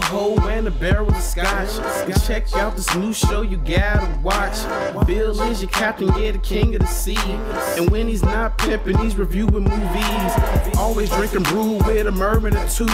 hoe and a barrel of scotch. And check out this new show you gotta watch. Bill is your captain, yeah, the king of the sea. And when he's not pimping, he's reviewing movies. Always drinking brew with a Merman or two.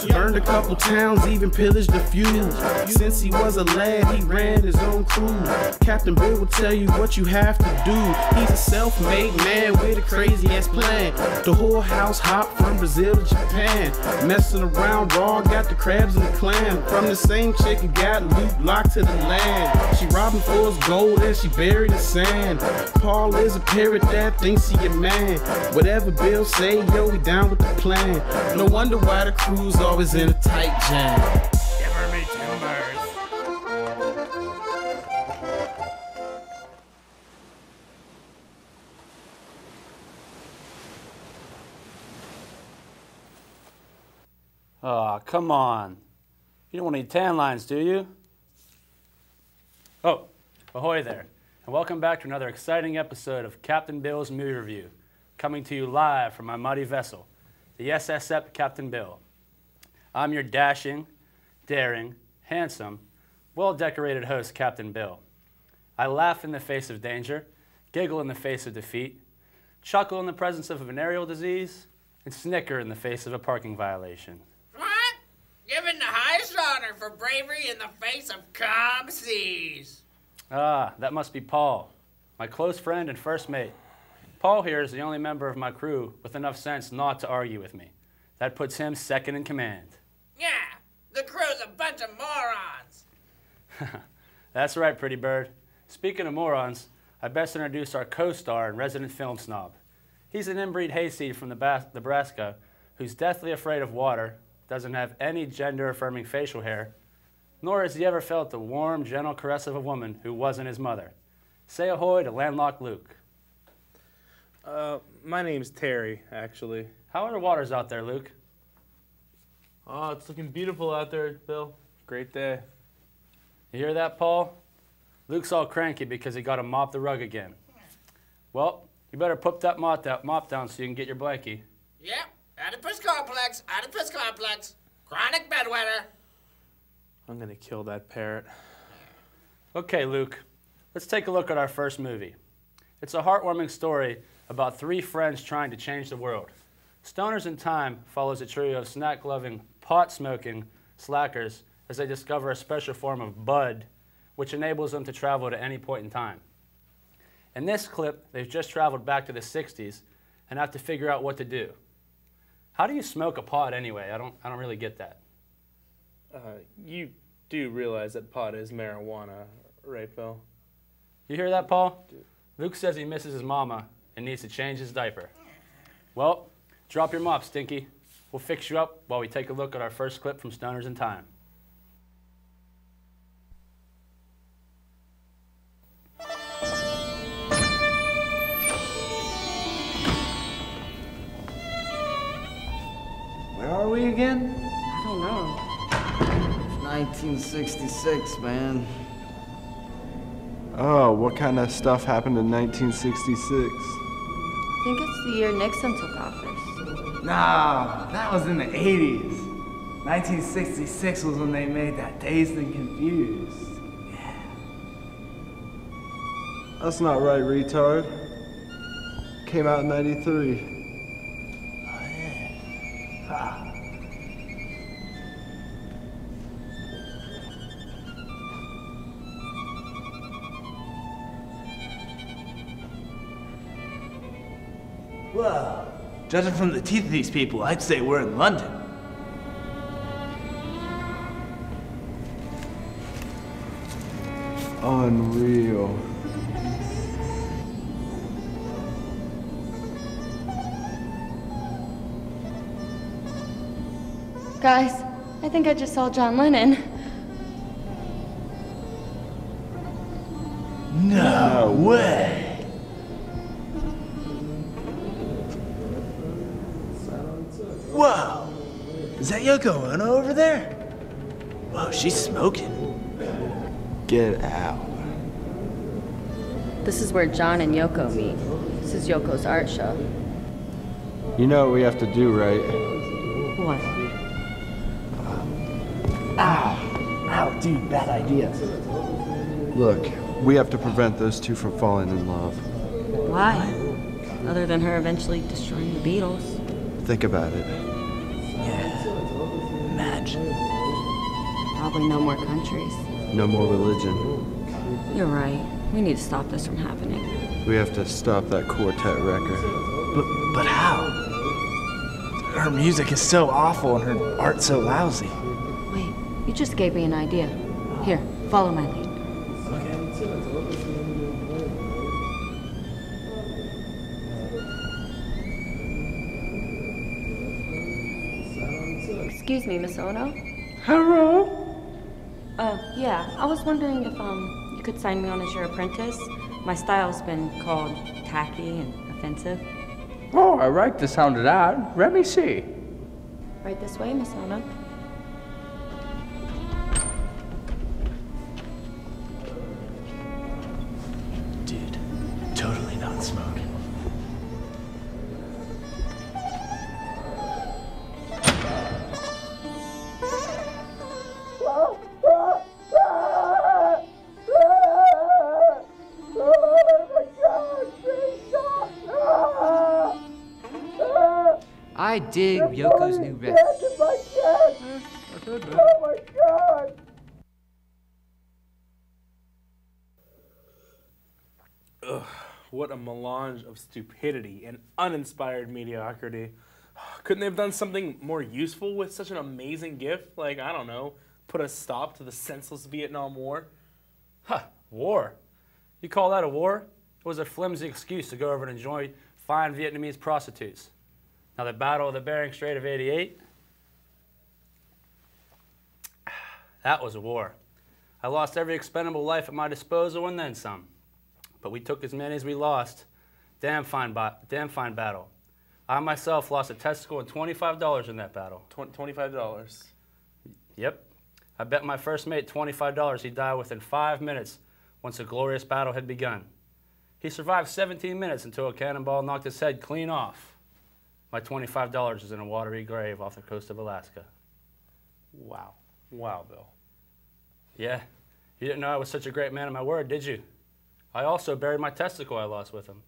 Burned a couple towns, even pillaged a few. Since he was a lad, he ran his own crew. Captain Bill will tell you what you have to do. He's a self-made man with a crazy-ass plan. The whole house hop from Brazil to Japan. Messing around raw, got the crabs in the clam. From the same chick who got loot locked to the land. She robbed him for his gold and she buried his sand. Paul is a parrot that thinks he a man. Whatever Bill say, yo, we down with the plan. No wonder why the crew's always in a tight jam. Give me timbers. Oh, come on. You don't want any tan lines, do you? Oh, ahoy there, and welcome back to another exciting episode of Captain Bill's Movie Review, coming to you live from my muddy vessel, the SSF Captain Bill. I'm your dashing, daring, handsome, well-decorated host, Captain Bill. I laugh in the face of danger, giggle in the face of defeat, chuckle in the presence of a venereal disease, and snicker in the face of a parking violation. Given the highest honor for bravery in the face of calm seas. Ah, that must be Paul, my close friend and first mate. Paul here is the only member of my crew with enough sense not to argue with me. That puts him second in command. Yeah, the crew's a bunch of morons. That's right, pretty bird. Speaking of morons, I best introduce our co-star and resident film snob. He's an inbreed hayseed from Nebraska who's deathly afraid of water, doesn't have any gender-affirming facial hair, nor has he ever felt the warm, gentle caress of a woman who wasn't his mother. Say ahoy to landlocked Luke. My name's Terry, actually. How are the waters out there, Luke? Oh, it's looking beautiful out there, Bill. Great day. You hear that, Paul? Luke's all cranky because he got to mop the rug again. Well, you better put that mop down so you can get your blankie. Yep, Oedipus complex, Oedipus complex, chronic bedwetter. I'm gonna kill that parrot. Okay, Luke, let's take a look at our first movie. It's a heartwarming story about three friends trying to change the world. Stoners in Time follows a trio of snack-loving, pot-smoking slackers as they discover a special form of bud, which enables them to travel to any point in time. In this clip, they've just traveled back to the 60s and have to figure out what to do. How do you smoke a pot anyway? I don't really get that. You do realize that pot is marijuana, right, Bill? You hear that, Paul? Luke says he misses his mama and needs to change his diaper. Well, drop your mop, Stinky. We'll fix you up while we take a look at our first clip from Stoners in Time. Where are we again? I don't know. 1966, man. Oh, what kind of stuff happened in 1966? I think it's the year Nixon took office. Nah, that was in the 80s. 1966 was when they made that Dazed and Confused. Yeah. That's not right, retard. Came out in 93. Oh, yeah. Ha. Well, judging from the teeth of these people, I'd say we're in London. Unreal. Guys, I think I just saw John Lennon. No way! Whoa! Is that Yoko Ono over there? Whoa, she's smoking. Get out. This is where John and Yoko meet. This is Yoko's art show. You know what we have to do, right? What? Ah! How? Dude, bad idea. Look, we have to prevent those two from falling in love. Why? Other than her eventually destroying the Beatles. Think about it. Yeah. Imagine. Probably no more countries. No more religion. You're right. We need to stop this from happening. We have to stop that quartet record. But how? Her music is so awful and her art so lousy. Wait, you just gave me an idea. Here, follow my lead. Excuse me, Miss Ono? Hello? Yeah, I was wondering if, you could sign me on as your apprentice. My style's been called tacky and offensive. Oh, I like the sound of that. Let me see. Right this way, Miss Ono. Dude, totally not smoking. I dig Ryoko's new riff. Ugh, what a melange of stupidity and uninspired mediocrity. Couldn't they have done something more useful with such an amazing gift? Like, I don't know, put a stop to the senseless Vietnam War? Huh, war? You call that a war? It was a flimsy excuse to go over and enjoy fine Vietnamese prostitutes. Now the Battle of the Bering Strait of '88, that was a war. I lost every expendable life at my disposal and then some. But we took as many as we lost. Damn fine battle. I myself lost a testicle and $25 in that battle. $25? Yep. I bet my first mate $25 he'd die within 5 minutes once a glorious battle had begun. He survived 17 minutes until a cannonball knocked his head clean off. My $25 is in a watery grave off the coast of Alaska. Wow. Wow, Bill. Yeah, you didn't know I was such a great man of my word, did you? I also buried my testicle I lost with him.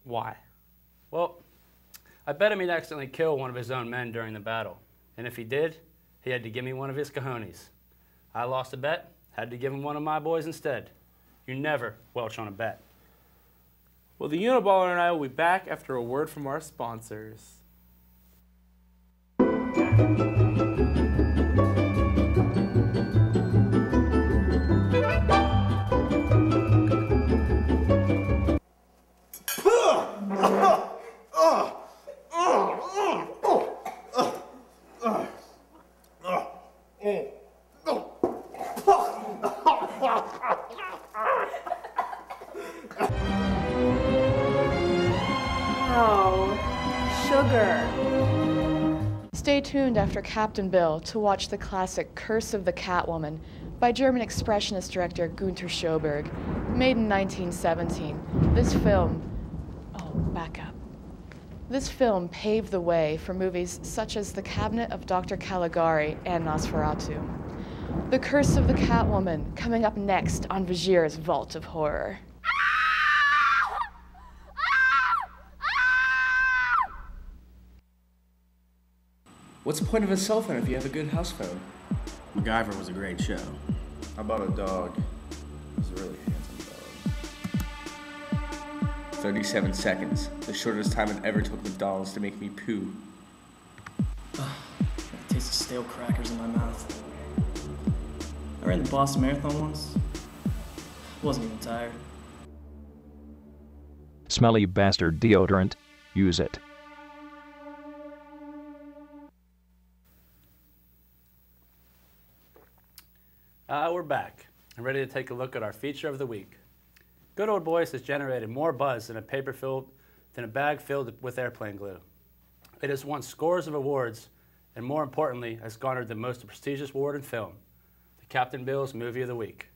Why? Well, I bet him he'd accidentally kill one of his own men during the battle. And if he did, he had to give me one of his cojones. I lost a bet, had to give him one of my boys instead. You never welch on a bet. Well, the Uniballer and I will be back after a word from our sponsors. Stay tuned after Captain Bill to watch the classic Curse of the Catwoman by German expressionist director Günter Schoberg, made in 1917. This film paved the way for movies such as The Cabinet of Dr. Caligari and Nosferatu. The Curse of the Catwoman, coming up next on Vajir's Vault of Horror. What's the point of a cell phone if you have a good house phone? MacGyver was a great show. How about a dog? It was a really handsome dog. 37 seconds. The shortest time it ever took McDonald's to make me poo. Ugh, the taste of stale crackers in my mouth. I ran the Boston Marathon once. Wasn't even tired. Smelly bastard deodorant. Use it. We're back and ready to take a look at our feature of the week. Good Old Boys has generated more buzz than a bag filled with airplane glue. It has won scores of awards and, more importantly, has garnered the most prestigious award in film, the Captain Bill's Movie of the Week.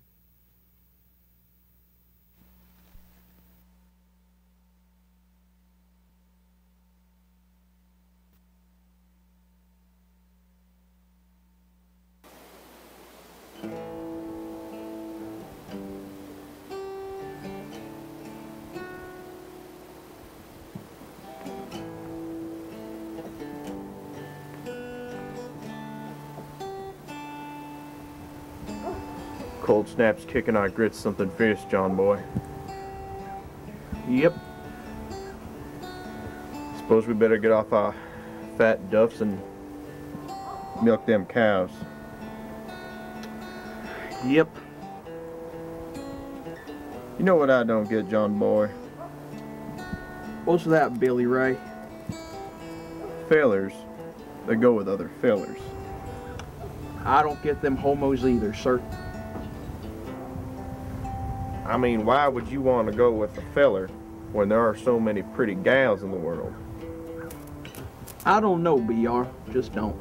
Cold snaps kicking our grits something fierce, John boy. Yep. Suppose we better get off our fat duffs and milk them cows. Yep. You know what I don't get, John boy? What's that, Billy Ray? Failures, they go with other failures. I don't get them homos either, sir. I mean, why would you want to go with a feller when there are so many pretty gals in the world? I don't know, BR. Just don't.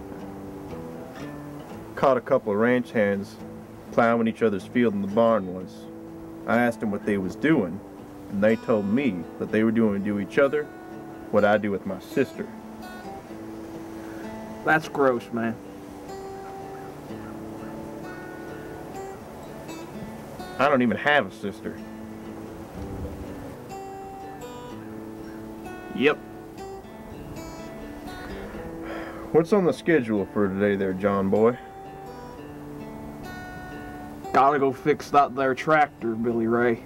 Caught a couple of ranch hands plowing each other's field in the barn once. I asked them what they was doing, and they told me that they were doing to each other what I do with my sister. That's gross, man. I don't even have a sister. Yep. What's on the schedule for today there, John boy? Gotta go fix that there tractor, Billy Ray.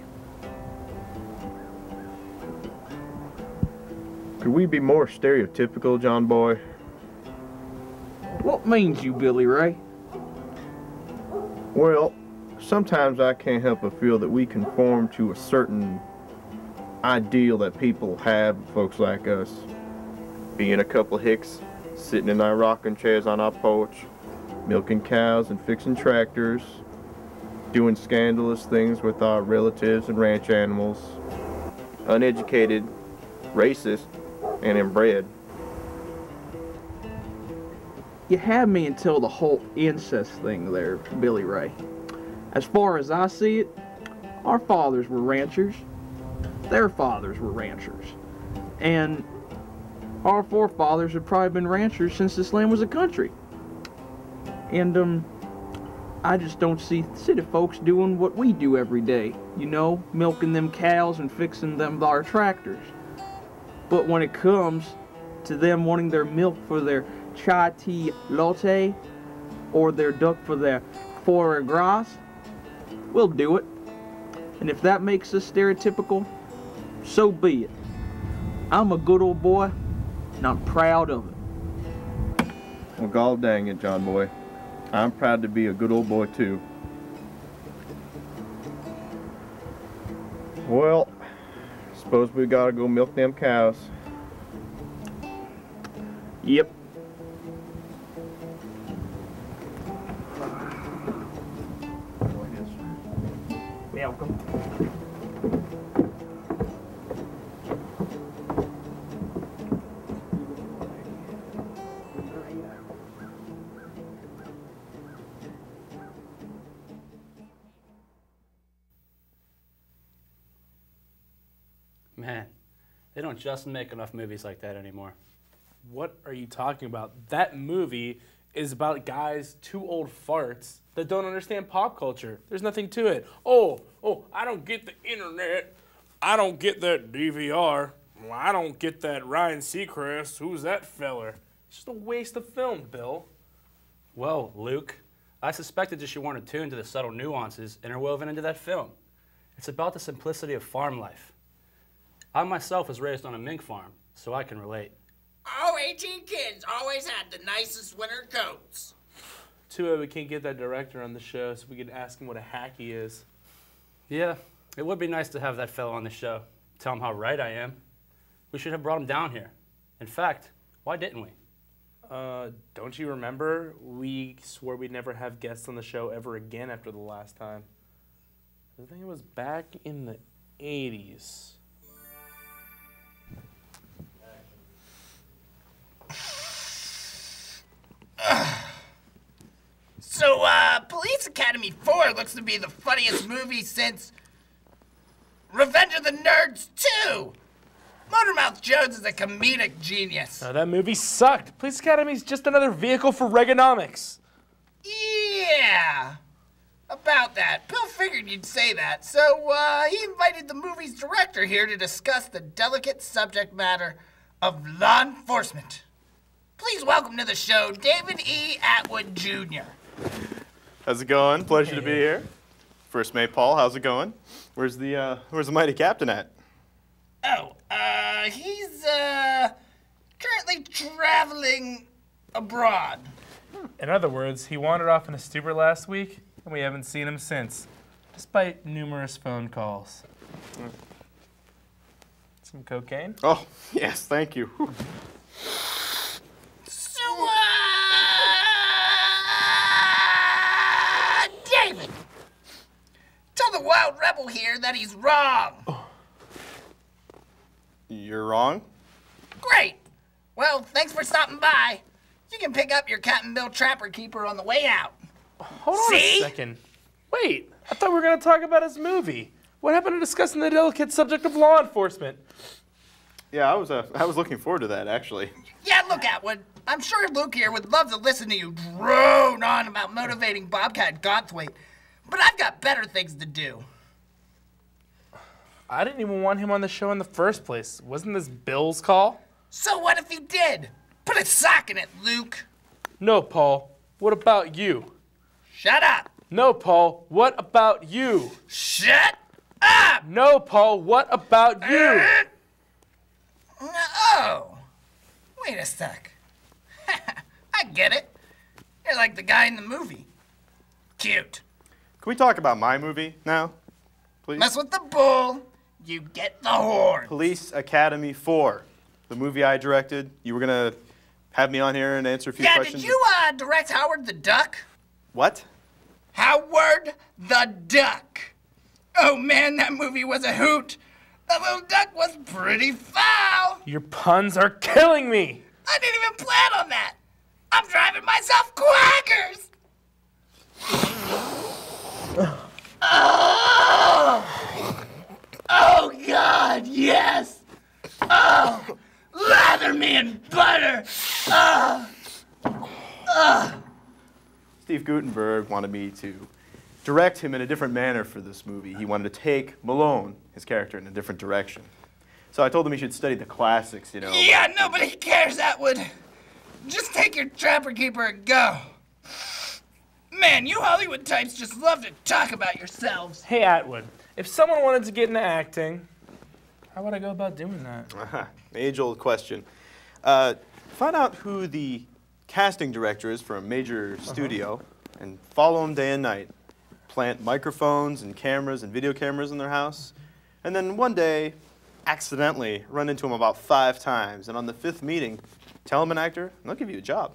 Could we be more stereotypical, John boy? What means you, Billy Ray? Well, sometimes I can't help but feel that we conform to a certain ideal that people have of folks like us. Being a couple hicks, sitting in our rocking chairs on our porch, milking cows and fixing tractors, doing scandalous things with our relatives and ranch animals, uneducated, racist, and inbred. You had me until the whole incest thing there, Billy Ray. As far as I see it, our fathers were ranchers, their fathers were ranchers, and our forefathers have probably been ranchers since this land was a country. And, I just don't see city folks doing what we do every day, you know, milking them cows and fixing them our tractors. But when it comes to them wanting their milk for their chai tea latte or their duck for their foie gras, we'll do it. And if that makes us stereotypical, so be it. I'm a good old boy, and I'm proud of it. Well, gall dang it, John boy. I'm proud to be a good old boy, too. Well, suppose we gotta go milk them cows. Yep. Welcome. Man, they don't just make enough movies like that anymore. What are you talking about? That movie is about guys, two old farts that don't understand pop culture. There's nothing to it. Oh, I don't get the internet. I don't get that DVR. Well, I don't get that Ryan Seacrest. Who's that feller? It's just a waste of film, Bill. Well, Luke, I suspected that you weren't attuned to the subtle nuances interwoven into that film. It's about the simplicity of farm life. I myself was raised on a mink farm, so I can relate. All 18 kids always had the nicest winter coats. Too bad we can't get that director on the show so we could ask him what a hack he is. Yeah, it would be nice to have that fellow on the show. Tell him how right I am. We should have brought him down here. In fact, why didn't we? Don't you remember? We swore we'd never have guests on the show ever again after the last time. I think it was back in the 80s. So, Police Academy 4 looks to be the funniest movie since Revenge of the Nerds 2. Motormouth Jones is a comedic genius. Oh, that movie sucked. Police Academy's just another vehicle for Reaganomics. Yeah, about that. Bill figured you'd say that, so he invited the movie's director here to discuss the delicate subject matter of law enforcement. Please welcome to the show, David E. Atwood, Jr. How's it going? Pleasure to be here. First Mate Paul, how's it going? Where's the mighty captain at? Oh, he's, currently traveling abroad. In other words, he wandered off in a stupor last week, and we haven't seen him since, despite numerous phone calls. Some cocaine? Oh, yes, thank you. So, David, tell the Wild Rebel here that he's wrong. You're wrong? Great. Well, thanks for stopping by. You can pick up your Captain Bill Trapper Keeper on the way out. Hold on a second. Wait, I thought we were going to talk about his movie. What happened to discussing the delicate subject of law enforcement? Yeah, I was looking forward to that, actually. Yeah, look, Atwood. I'm sure Luke here would love to listen to you drone on about motivating Bobcat Goldthwait, but I've got better things to do. I didn't even want him on the show in the first place. Wasn't this Bill's call? So what if he did? Put a sock in it, Luke. No, Paul. What about you? Shut up. No, Paul. What about you? Shut up. No, Paul. What about you? Oh. Wait a sec. I get it. You're like the guy in the movie. Cute. Can we talk about my movie now, please? Mess with the bull, you get the horn. Police Academy 4, the movie I directed. You were gonna have me on here and answer a few questions. Yeah, did you direct Howard the Duck? What? Howard the Duck. Oh man, that movie was a hoot. That little duck was pretty foul. Your puns are killing me. I didn't even plan on that. I'm driving myself quackers. Oh God, yes. Oh, lather me in butter. Steve Guttenberg wanted me to direct him in a different manner for this movie. He wanted to take Malone, his character, in a different direction. So I told him he should study the classics, you know. Yeah, nobody cares, Atwood. Just take your Trapper Keeper and go. Man, you Hollywood types just love to talk about yourselves. Hey, Atwood, if someone wanted to get into acting, how would I go about doing that? Age-old question. Find out who the casting director is for a major studio and follow him day and night. Plant microphones and cameras and video cameras in their house. And then one day, accidentally run into him about 5 times. And on the 5th meeting, tell him an actor, and they'll give you a job.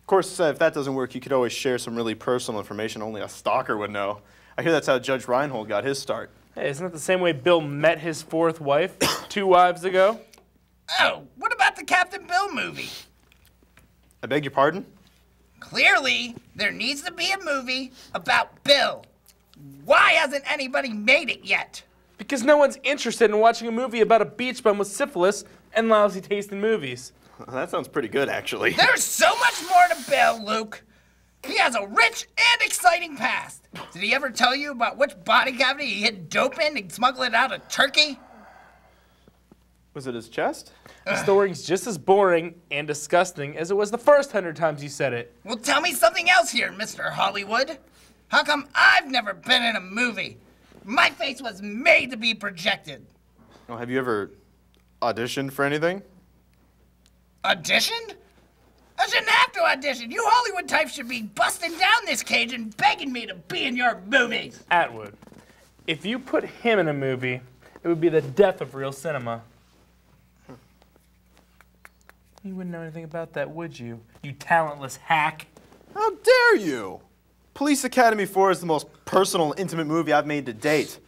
Of course, if that doesn't work, you could always share some really personal information only a stalker would know. I hear that's how Judge Reinhold got his start. Hey, isn't that the same way Bill met his 4th wife 2 wives ago? Oh, what about the Captain Bill movie? I beg your pardon? Clearly, there needs to be a movie about Bill. Why hasn't anybody made it yet? Because no one's interested in watching a movie about a beach bum with syphilis and lousy taste in movies. That sounds pretty good, actually. There's so much more to Bill, Luke. He has a rich and exciting past. Did he ever tell you about which body cavity he hid dope in and smuggled it out of Turkey? Was it his chest? The story's just as boring and disgusting as it was the first 100 times you said it. Well, tell me something else here, Mr. Hollywood. How come I've never been in a movie? My face was made to be projected. Oh, have you ever auditioned for anything? Auditioned? I shouldn't have to audition. You Hollywood types should be busting down this cage and begging me to be in your movies. Atwood, if you put him in a movie, it would be the death of real cinema. You wouldn't know anything about that, would you? You talentless hack. How dare you? Police Academy 4 is the most personal, intimate movie I've made to date.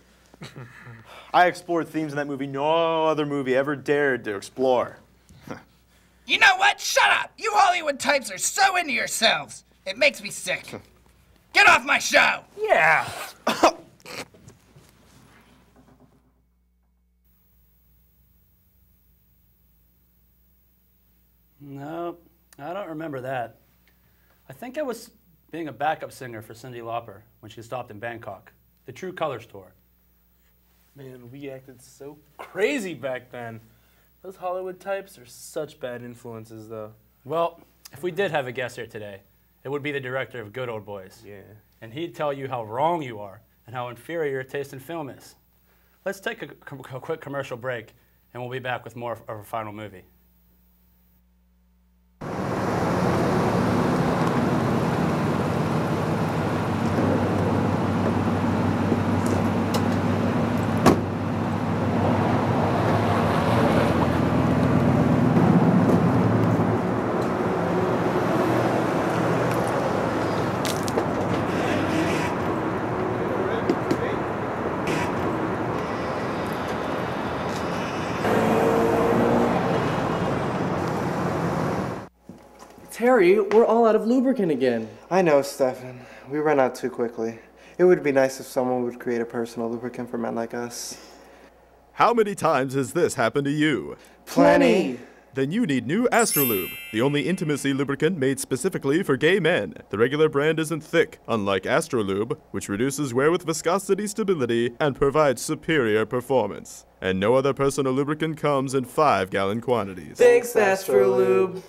I explored themes in that movie no other movie ever dared to explore. You know what? Shut up! You Hollywood types are so into yourselves. It makes me sick. Get off my show! Yeah! No, I don't remember that. I think I was being a backup singer for Cyndi Lauper when she stopped in Bangkok. The True Colors tour. Man, we acted so crazy back then. Those Hollywood types are such bad influences, though. Well, if we did have a guest here today, it would be the director of Good Old Boys. Yeah. and he'd tell you how wrong you are and how inferior your taste in film is. Let's take a quick commercial break, and we'll be back with more of our final movie. Terry, we're all out of lubricant again. I know, Stefan. We ran out too quickly. It would be nice if someone would create a personal lubricant for men like us. How many times has this happened to you? Plenty. Then you need new Astrolube, the only intimacy lubricant made specifically for gay men. The regular brand isn't thick, unlike Astrolube, which reduces wear with viscosity stability and provides superior performance. And no other personal lubricant comes in 5-gallon quantities. Thanks, Astrolube.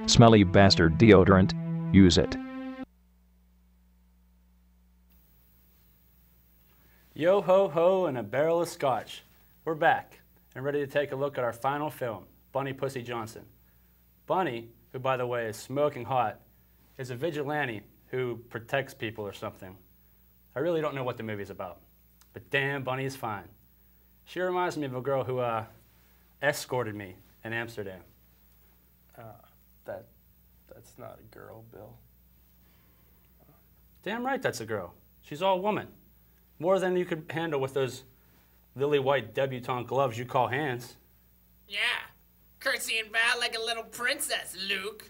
Smelly Bastard deodorant. Use it. Yo ho ho and a barrel of scotch. We're back and ready to take a look at our final film, Bunny Pussy Johnson. Bunny, who by the way is smoking hot, is a vigilante who protects people or something. I really don't know what the movie's about, but damn, Bunny is fine. She reminds me of a girl who escorted me in Amsterdam. That's not a girl, Bill. Damn right that's a girl. She's all woman. More than you could handle with those lily white debutante gloves you call hands. Yeah, curtsy and bow like a little princess, Luke.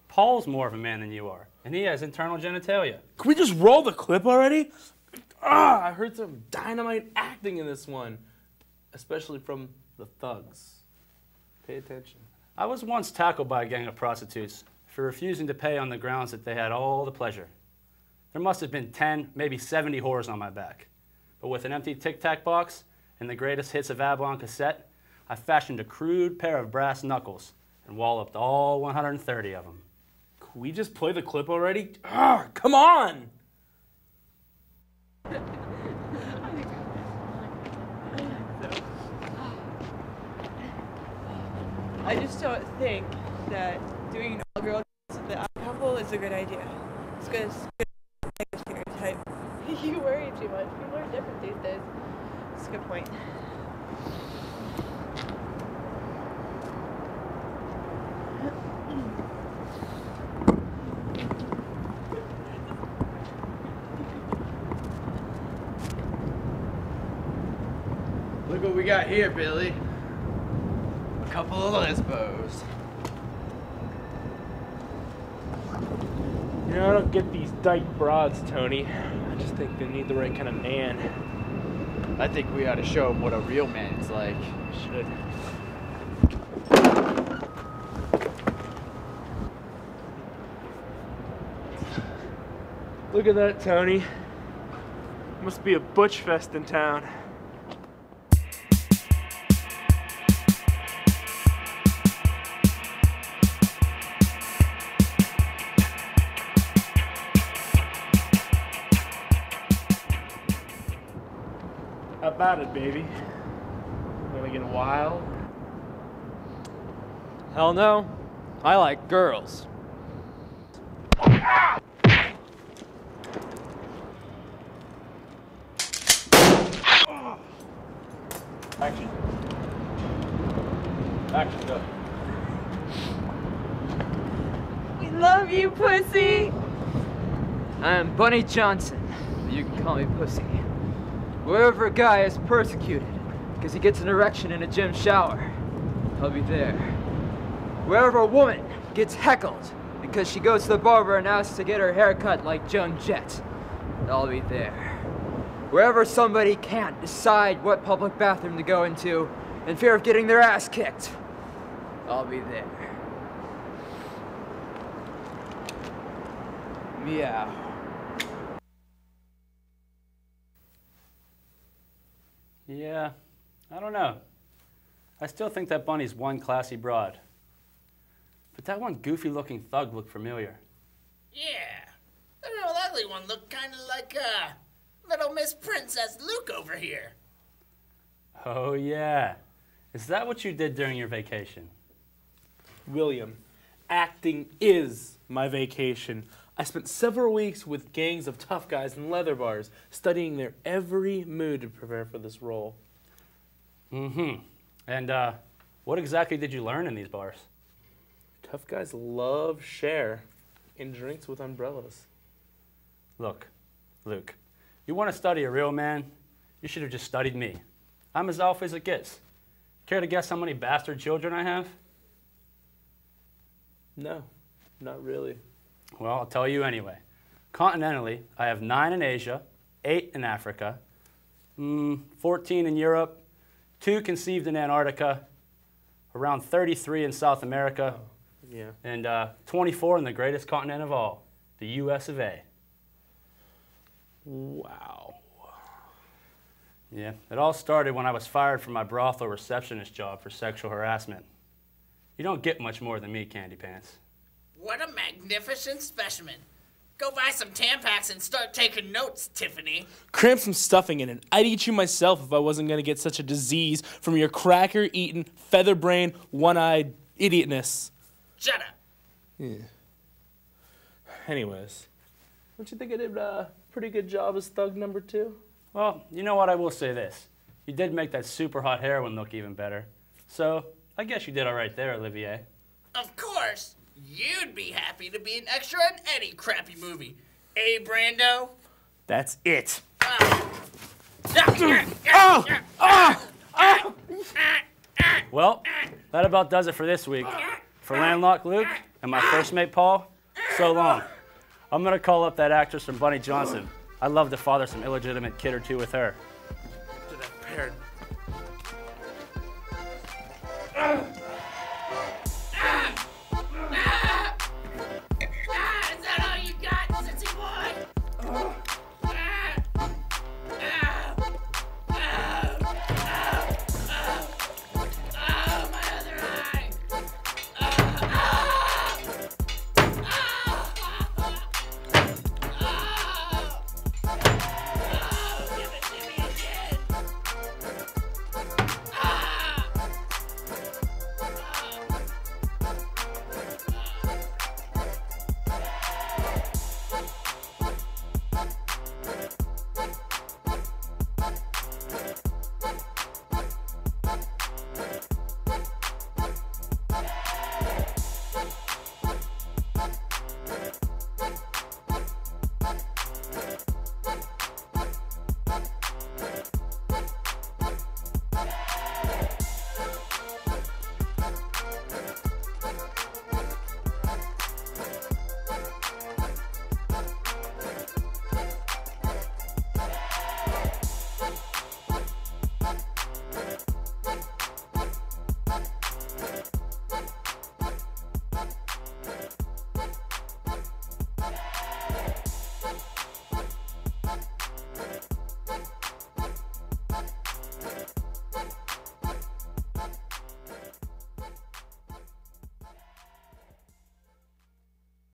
Paul's more of a man than you are, and he has internal genitalia. Can we just roll the clip already? I heard some dynamite acting in this one, especially from the thugs. Pay attention. I was once tackled by a gang of prostitutes for refusing to pay on the grounds that they had all the pleasure. There must have been 10, maybe 70 whores on my back. But with an empty Tic Tac box and the greatest hits of ABBA on cassette, I fashioned a crude pair of brass knuckles and walloped all 130 of them. Can we just play the clip already? Come on! I just don't think that doing an all-girl dance with the odd couple is a good idea. It's good like a stereotype. You worry too much. People are different these days. That's a good point. Look what we got here, Billy. A couple of lesbos. You know, I don't get these dyke broads, Tony. I just think they need the right kind of man. I think we ought to show them what a real man's like. Should. Look at that, Tony. Must be a butch fest in town. How about it, baby? Wanna get wild? Hell no. I like girls. Action. Action, go. We love you, pussy! I'm Bunny Johnson. You can call me Pussy. Wherever a guy is persecuted because he gets an erection in a gym shower, I'll be there. Wherever a woman gets heckled because she goes to the barber and asks to get her hair cut like Joan Jett, I'll be there. Wherever somebody can't decide what public bathroom to go into in fear of getting their ass kicked, I'll be there. Meow. Yeah, I don't know. I still think that Bunny's one classy broad. But that one goofy-looking thug looked familiar. Yeah, the real ugly one looked kind of like, Little Miss Princess Luke over here. Oh, yeah. Is that what you did during your vacation? William, acting is my vacation. I spent several weeks with gangs of tough guys in leather bars, studying their every mood to prepare for this role. Mm-hmm. And what exactly did you learn in these bars? Tough guys love share in drinks with umbrellas. Look, Luke, you want to study a real man? You should have just studied me. I'm as alpha as it gets. Care to guess how many bastard children I have? No, not really. Well, I'll tell you anyway. Continentally, I have 9 in Asia, 8 in Africa, 14 in Europe, 2 conceived in Antarctica, around 33 in South America, Yeah. and 24 in the greatest continent of all, the US of A. Wow. Yeah, it all started when I was fired from my brothel receptionist job for sexual harassment. You don't get much more than me, Candy Pants. What a magnificent specimen. Go buy some Tampax and start taking notes, Tiffany. Cram some stuffing in it. I'd eat you myself if I wasn't going to get such a disease from your cracker-eating, feather-brained, one-eyed idiotness. Shut up. Yeah. Anyways, don't you think I did a pretty good job as thug number 2? Well, you know what, I will say this. You did make that super hot heroin look even better. So, I guess you did all right there, Olivier. Of course. You'd be happy to be an extra in any crappy movie. Eh, Brando? That's it. Well, that about does it for this week. For Landlocked Luke and my first mate Paul, so long. I'm gonna call up that actress from Bunny Johnson. I'd love to father some illegitimate kid or two with her. To that parent